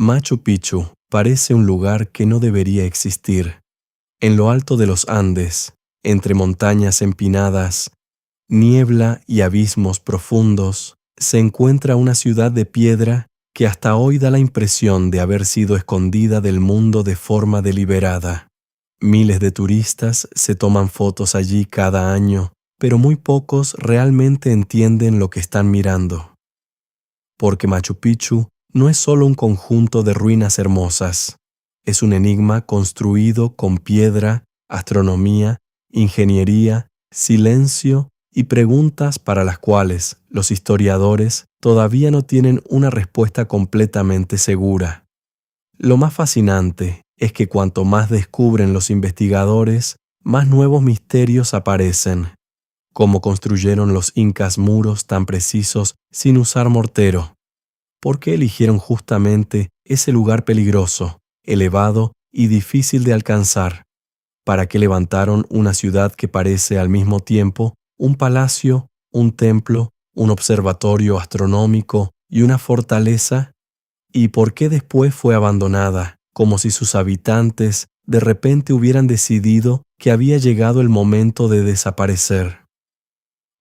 Machu Picchu parece un lugar que no debería existir. En lo alto de los Andes, entre montañas empinadas, niebla y abismos profundos, se encuentra una ciudad de piedra que hasta hoy da la impresión de haber sido escondida del mundo de forma deliberada. Miles de turistas se toman fotos allí cada año, pero muy pocos realmente entienden lo que están mirando. Porque Machu Picchu no es solo un conjunto de ruinas hermosas, es un enigma construido con piedra, astronomía, ingeniería, silencio y preguntas para las cuales los historiadores todavía no tienen una respuesta completamente segura. Lo más fascinante es que cuanto más descubren los investigadores, más nuevos misterios aparecen. ¿Cómo construyeron los incas muros tan precisos sin usar mortero? ¿Por qué eligieron justamente ese lugar peligroso, elevado y difícil de alcanzar? ¿Para qué levantaron una ciudad que parece al mismo tiempo un palacio, un templo, un observatorio astronómico y una fortaleza? ¿Y por qué después fue abandonada, como si sus habitantes de repente hubieran decidido que había llegado el momento de desaparecer?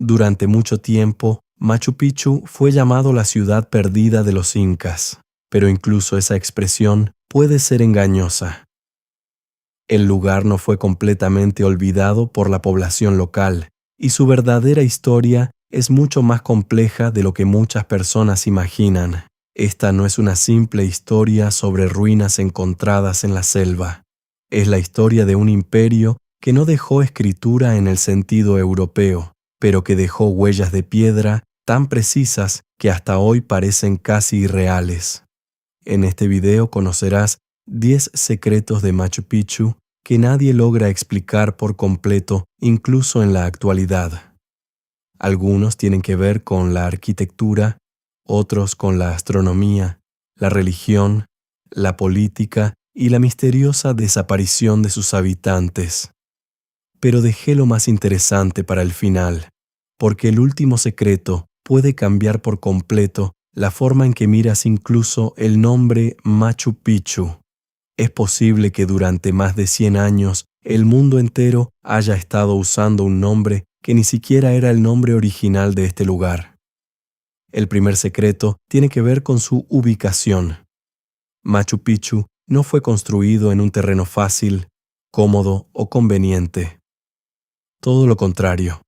Durante mucho tiempo, Machu Picchu fue llamado la ciudad perdida de los incas, pero incluso esa expresión puede ser engañosa. El lugar no fue completamente olvidado por la población local, y su verdadera historia es mucho más compleja de lo que muchas personas imaginan. Esta no es una simple historia sobre ruinas encontradas en la selva. Es la historia de un imperio que no dejó escritura en el sentido europeo, pero que dejó huellas de piedra tan precisas que hasta hoy parecen casi irreales. En este video conocerás 10 secretos de Machu Picchu que nadie logra explicar por completo, incluso en la actualidad. Algunos tienen que ver con la arquitectura, otros con la astronomía, la religión, la política y la misteriosa desaparición de sus habitantes. Pero dejé lo más interesante para el final, porque el último secreto puede cambiar por completo la forma en que miras incluso el nombre Machu Picchu. Es posible que durante más de 100 años el mundo entero haya estado usando un nombre que ni siquiera era el nombre original de este lugar. El primer secreto tiene que ver con su ubicación. Machu Picchu no fue construido en un terreno fácil, cómodo o conveniente. Todo lo contrario.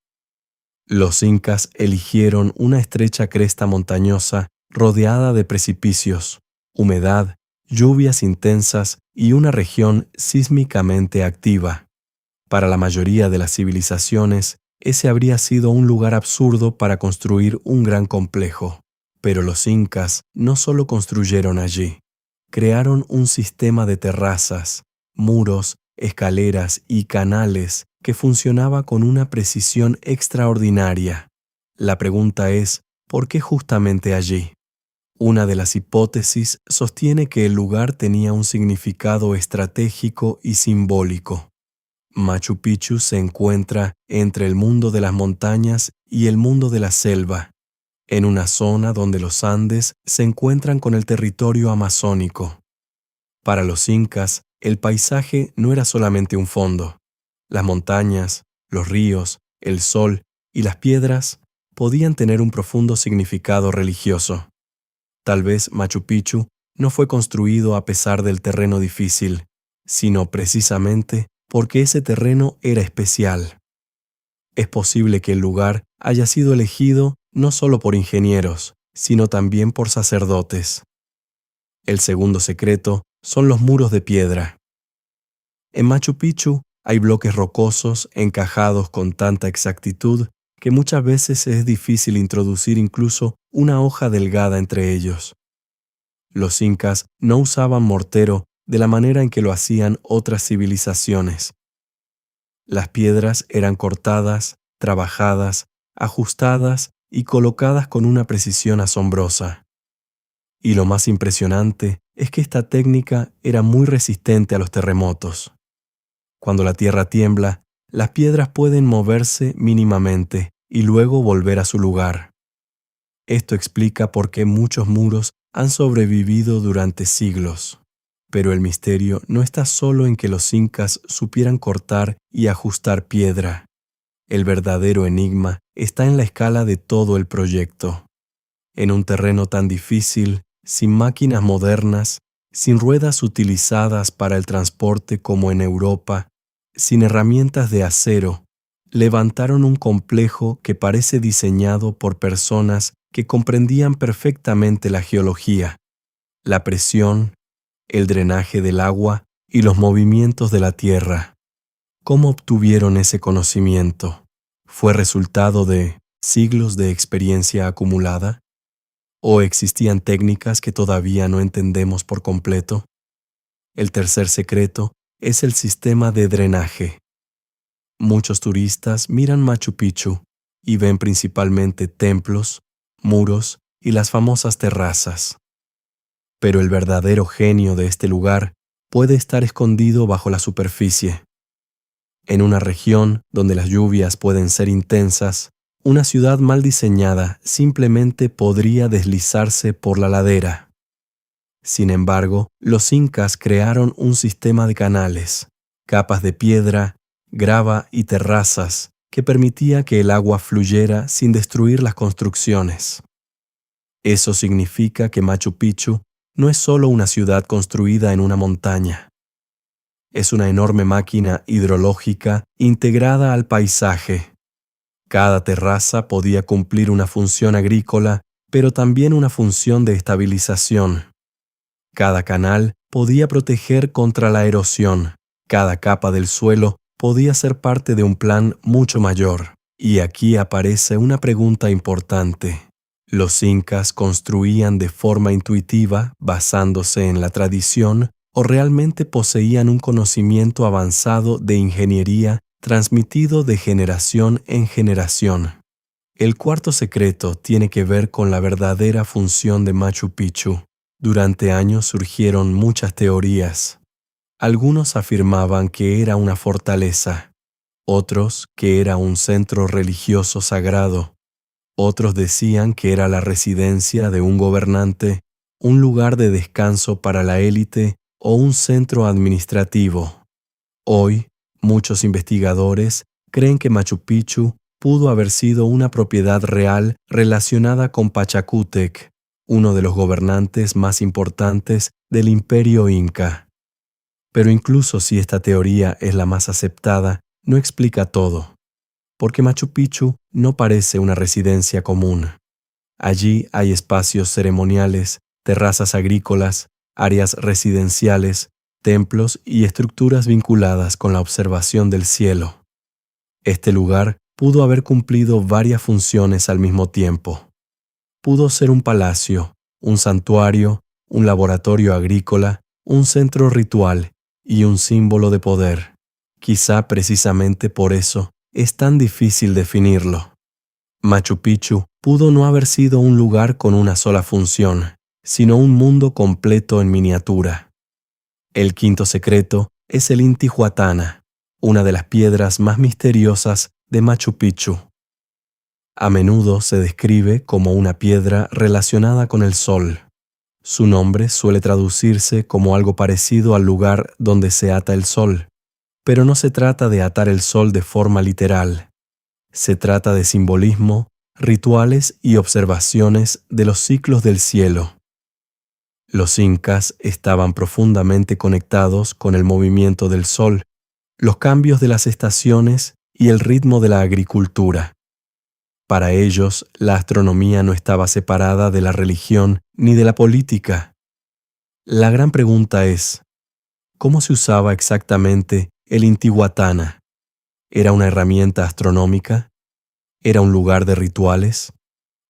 Los incas eligieron una estrecha cresta montañosa rodeada de precipicios, humedad, lluvias intensas y una región sísmicamente activa. Para la mayoría de las civilizaciones, ese habría sido un lugar absurdo para construir un gran complejo. Pero los incas no solo construyeron allí, crearon un sistema de terrazas, muros, escaleras y canales que funcionaba con una precisión extraordinaria. La pregunta es, ¿por qué justamente allí? Una de las hipótesis sostiene que el lugar tenía un significado estratégico y simbólico. Machu Picchu se encuentra entre el mundo de las montañas y el mundo de la selva, en una zona donde los Andes se encuentran con el territorio amazónico. Para los incas, el paisaje no era solamente un fondo. Las montañas, los ríos, el sol y las piedras podían tener un profundo significado religioso. Tal vez Machu Picchu no fue construido a pesar del terreno difícil, sino precisamente porque ese terreno era especial. Es posible que el lugar haya sido elegido no solo por ingenieros, sino también por sacerdotes. El segundo secreto son los muros de piedra. En Machu Picchu hay bloques rocosos encajados con tanta exactitud que muchas veces es difícil introducir incluso una hoja delgada entre ellos. Los incas no usaban mortero de la manera en que lo hacían otras civilizaciones. Las piedras eran cortadas, trabajadas, ajustadas y colocadas con una precisión asombrosa. Y lo más impresionante es que esta técnica era muy resistente a los terremotos. Cuando la tierra tiembla, las piedras pueden moverse mínimamente y luego volver a su lugar. Esto explica por qué muchos muros han sobrevivido durante siglos. Pero el misterio no está solo en que los incas supieran cortar y ajustar piedra. El verdadero enigma está en la escala de todo el proyecto. En un terreno tan difícil, sin máquinas modernas, sin ruedas utilizadas para el transporte como en Europa, sin herramientas de acero, levantaron un complejo que parece diseñado por personas que comprendían perfectamente la geología, la presión, el drenaje del agua y los movimientos de la tierra. ¿Cómo obtuvieron ese conocimiento? ¿Fue resultado de siglos de experiencia acumulada? ¿O existían técnicas que todavía no entendemos por completo? El tercer secreto es el sistema de drenaje. Muchos turistas miran Machu Picchu y ven principalmente templos, muros y las famosas terrazas. Pero el verdadero genio de este lugar puede estar escondido bajo la superficie. En una región donde las lluvias pueden ser intensas, una ciudad mal diseñada simplemente podría deslizarse por la ladera. Sin embargo, los incas crearon un sistema de canales, capas de piedra, grava y terrazas que permitía que el agua fluyera sin destruir las construcciones. Eso significa que Machu Picchu no es solo una ciudad construida en una montaña. Es una enorme máquina hidrológica integrada al paisaje. Cada terraza podía cumplir una función agrícola, pero también una función de estabilización. Cada canal podía proteger contra la erosión. Cada capa del suelo podía ser parte de un plan mucho mayor. Y aquí aparece una pregunta importante. ¿Los incas construían de forma intuitiva, basándose en la tradición, o realmente poseían un conocimiento avanzado de ingeniería transmitido de generación en generación? El cuarto secreto tiene que ver con la verdadera función de Machu Picchu. Durante años surgieron muchas teorías. Algunos afirmaban que era una fortaleza, otros que era un centro religioso sagrado, otros decían que era la residencia de un gobernante, un lugar de descanso para la élite o un centro administrativo. Hoy, muchos investigadores creen que Machu Picchu pudo haber sido una propiedad real relacionada con Pachacútec, uno de los gobernantes más importantes del Imperio Inca. Pero incluso si esta teoría es la más aceptada, no explica todo, porque Machu Picchu no parece una residencia común. Allí hay espacios ceremoniales, terrazas agrícolas, áreas residenciales, templos y estructuras vinculadas con la observación del cielo. Este lugar pudo haber cumplido varias funciones al mismo tiempo. Pudo ser un palacio, un santuario, un laboratorio agrícola, un centro ritual y un símbolo de poder. Quizá precisamente por eso es tan difícil definirlo. Machu Picchu pudo no haber sido un lugar con una sola función, sino un mundo completo en miniatura. El quinto secreto es el Intihuatana, una de las piedras más misteriosas de Machu Picchu. A menudo se describe como una piedra relacionada con el sol. Su nombre suele traducirse como algo parecido al lugar donde se ata el sol, pero no se trata de atar el sol de forma literal. Se trata de simbolismo, rituales y observaciones de los ciclos del cielo. Los incas estaban profundamente conectados con el movimiento del sol, los cambios de las estaciones y el ritmo de la agricultura. Para ellos, la astronomía no estaba separada de la religión ni de la política. La gran pregunta es, ¿cómo se usaba exactamente el Intihuatana? ¿Era una herramienta astronómica? ¿Era un lugar de rituales?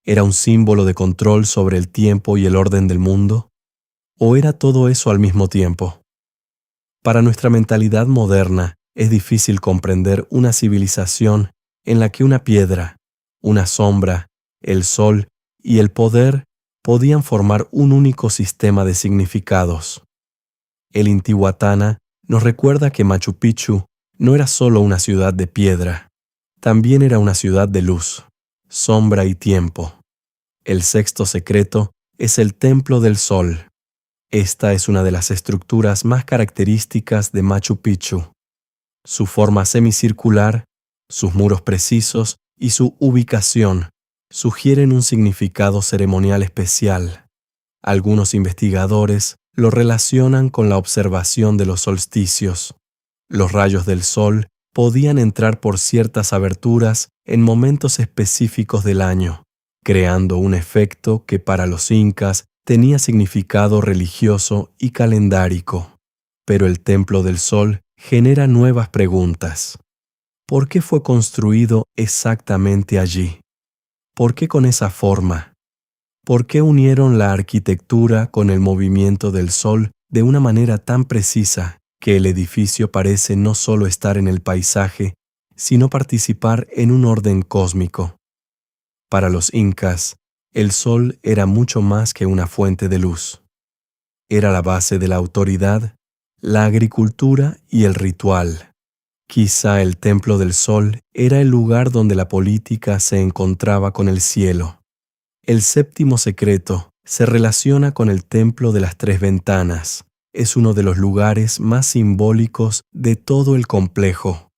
¿Era un símbolo de control sobre el tiempo y el orden del mundo? ¿O era todo eso al mismo tiempo? Para nuestra mentalidad moderna, es difícil comprender una civilización en la que una piedra, una sombra, el sol y el poder podían formar un único sistema de significados. El Intihuatana nos recuerda que Machu Picchu no era solo una ciudad de piedra, también era una ciudad de luz, sombra y tiempo. El sexto secreto es el Templo del Sol. Esta es una de las estructuras más características de Machu Picchu. Su forma semicircular, sus muros precisos y su ubicación sugieren un significado ceremonial especial. Algunos investigadores lo relacionan con la observación de los solsticios. Los rayos del sol podían entrar por ciertas aberturas en momentos específicos del año, creando un efecto que para los incas tenía significado religioso y calendárico. Pero el Templo del Sol genera nuevas preguntas. ¿Por qué fue construido exactamente allí? ¿Por qué con esa forma? ¿Por qué unieron la arquitectura con el movimiento del sol de una manera tan precisa que el edificio parece no solo estar en el paisaje, sino participar en un orden cósmico? Para los incas, el sol era mucho más que una fuente de luz. Era la base de la autoridad, la agricultura y el ritual. Quizá el Templo del Sol era el lugar donde la política se encontraba con el cielo. El séptimo secreto se relaciona con el Templo de las Tres Ventanas. Es uno de los lugares más simbólicos de todo el complejo.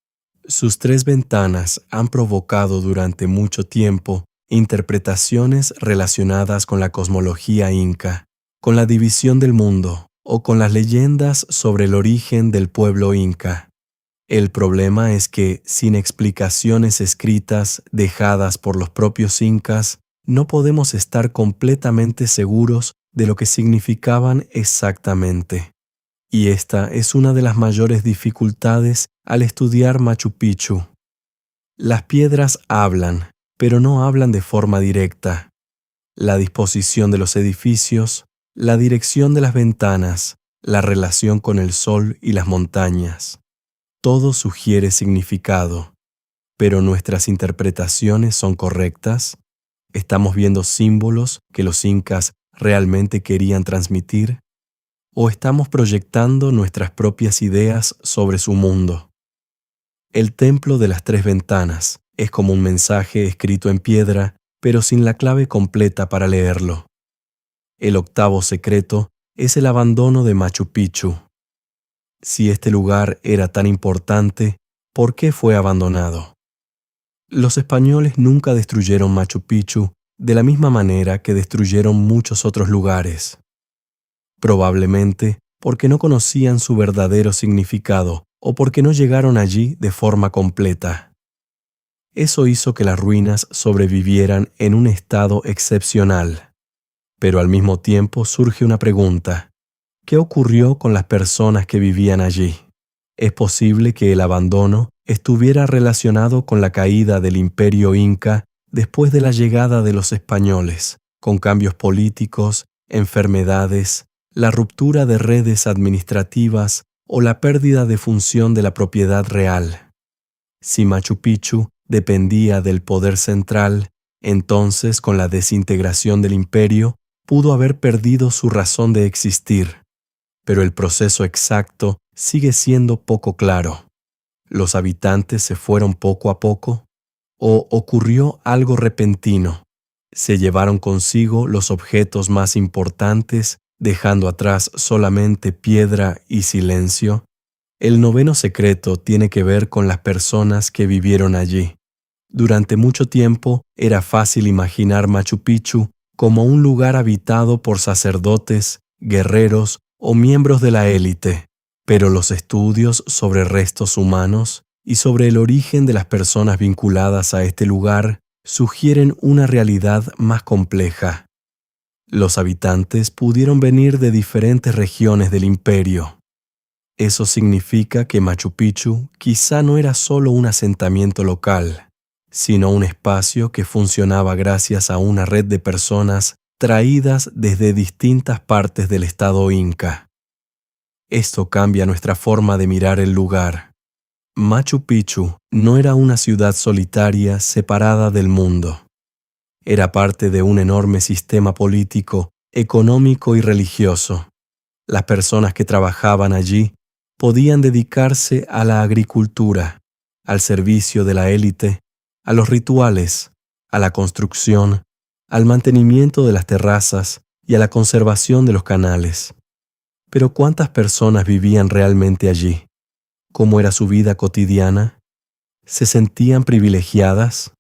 Sus tres ventanas han provocado durante mucho tiempo interpretaciones relacionadas con la cosmología inca, con la división del mundo o con las leyendas sobre el origen del pueblo inca. El problema es que, sin explicaciones escritas dejadas por los propios incas, no podemos estar completamente seguros de lo que significaban exactamente. Y esta es una de las mayores dificultades al estudiar Machu Picchu. Las piedras hablan, pero no hablan de forma directa. La disposición de los edificios, la dirección de las ventanas, la relación con el sol y las montañas. Todo sugiere significado, pero nuestras interpretaciones son correctas. ¿Estamos viendo símbolos que los incas realmente querían transmitir? ¿O estamos proyectando nuestras propias ideas sobre su mundo? El Templo de las Tres Ventanas es como un mensaje escrito en piedra, pero sin la clave completa para leerlo. El octavo secreto es el abandono de Machu Picchu. Si este lugar era tan importante, ¿por qué fue abandonado? Los españoles nunca destruyeron Machu Picchu de la misma manera que destruyeron muchos otros lugares. Probablemente porque no conocían su verdadero significado o porque no llegaron allí de forma completa. Eso hizo que las ruinas sobrevivieran en un estado excepcional. Pero al mismo tiempo surge una pregunta. ¿Qué ocurrió con las personas que vivían allí? Es posible que el abandono estuviera relacionado con la caída del imperio inca después de la llegada de los españoles, con cambios políticos, enfermedades, la ruptura de redes administrativas o la pérdida de función de la propiedad real. Si Machu Picchu dependía del poder central, entonces con la desintegración del imperio pudo haber perdido su razón de existir. Pero el proceso exacto sigue siendo poco claro. ¿Los habitantes se fueron poco a poco? ¿O ocurrió algo repentino? ¿Se llevaron consigo los objetos más importantes, dejando atrás solamente piedra y silencio? El noveno secreto tiene que ver con las personas que vivieron allí. Durante mucho tiempo era fácil imaginar Machu Picchu como un lugar habitado por sacerdotes, guerreros o miembros de la élite, pero los estudios sobre restos humanos y sobre el origen de las personas vinculadas a este lugar sugieren una realidad más compleja. Los habitantes pudieron venir de diferentes regiones del imperio. Eso significa que Machu Picchu quizá no era solo un asentamiento local, sino un espacio que funcionaba gracias a una red de personas traídas desde distintas partes del estado inca. Esto cambia nuestra forma de mirar el lugar. Machu Picchu no era una ciudad solitaria separada del mundo. Era parte de un enorme sistema político, económico y religioso. Las personas que trabajaban allí podían dedicarse a la agricultura, al servicio de la élite, a los rituales, a la construcción, al mantenimiento de las terrazas y a la conservación de los canales. Pero ¿cuántas personas vivían realmente allí? ¿Cómo era su vida cotidiana? ¿Se sentían privilegiadas?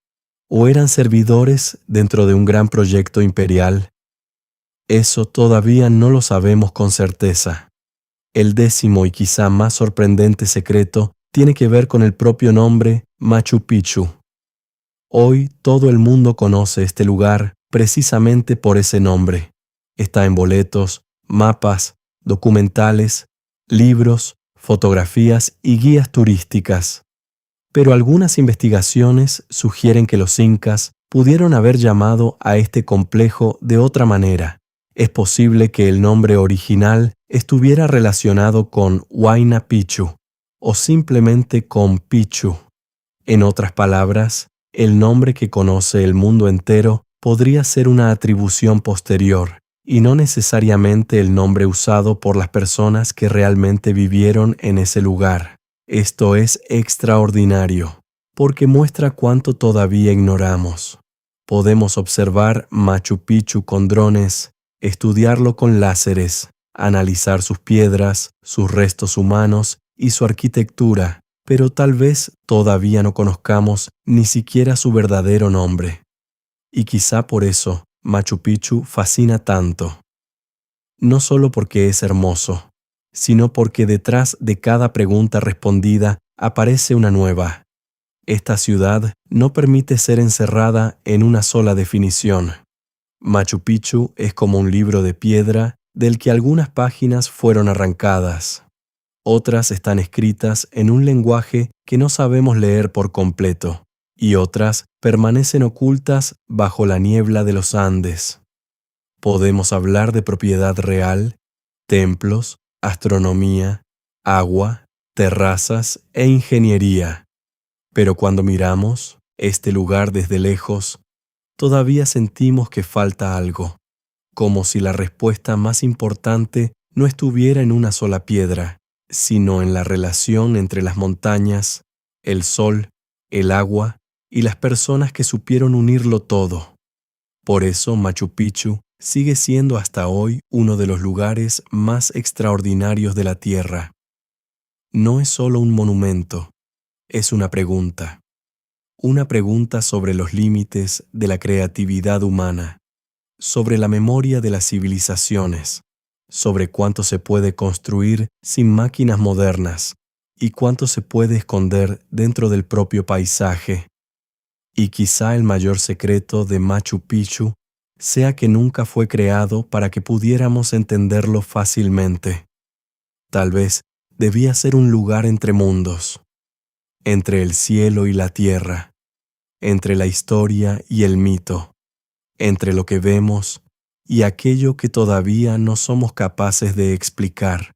¿O eran servidores dentro de un gran proyecto imperial? Eso todavía no lo sabemos con certeza. El 10º y quizá más sorprendente secreto tiene que ver con el propio nombre Machu Picchu. Hoy todo el mundo conoce este lugar precisamente por ese nombre. Está en boletos, mapas, documentales, libros, fotografías y guías turísticas. Pero algunas investigaciones sugieren que los incas pudieron haber llamado a este complejo de otra manera. Es posible que el nombre original estuviera relacionado con Huayna Picchu o simplemente con Picchu. En otras palabras, el nombre que conoce el mundo entero podría ser una atribución posterior y no necesariamente el nombre usado por las personas que realmente vivieron en ese lugar. Esto es extraordinario, porque muestra cuánto todavía ignoramos. Podemos observar Machu Picchu con drones, estudiarlo con láseres, analizar sus piedras, sus restos humanos y su arquitectura, pero tal vez todavía no conozcamos ni siquiera su verdadero nombre. Y quizá por eso Machu Picchu fascina tanto. No solo porque es hermoso, sino porque detrás de cada pregunta respondida aparece una nueva. Esta ciudad no permite ser encerrada en una sola definición. Machu Picchu es como un libro de piedra del que algunas páginas fueron arrancadas. Otras están escritas en un lenguaje que no sabemos leer por completo, y otras permanecen ocultas bajo la niebla de los Andes. Podemos hablar de propiedad real, templos, astronomía, agua, terrazas e ingeniería. Pero cuando miramos este lugar desde lejos, todavía sentimos que falta algo, como si la respuesta más importante no estuviera en una sola piedra, sino en la relación entre las montañas, el sol, el agua y las personas que supieron unirlo todo. Por eso Machu Picchu sigue siendo hasta hoy uno de los lugares más extraordinarios de la Tierra. No es solo un monumento, es una pregunta sobre los límites de la creatividad humana, sobre la memoria de las civilizaciones, sobre cuánto se puede construir sin máquinas modernas y cuánto se puede esconder dentro del propio paisaje. Y quizá el mayor secreto de Machu Picchu sea que nunca fue creado para que pudiéramos entenderlo fácilmente. Tal vez debía ser un lugar entre mundos, entre el cielo y la tierra, entre la historia y el mito, entre lo que vemos y aquello que todavía no somos capaces de explicar.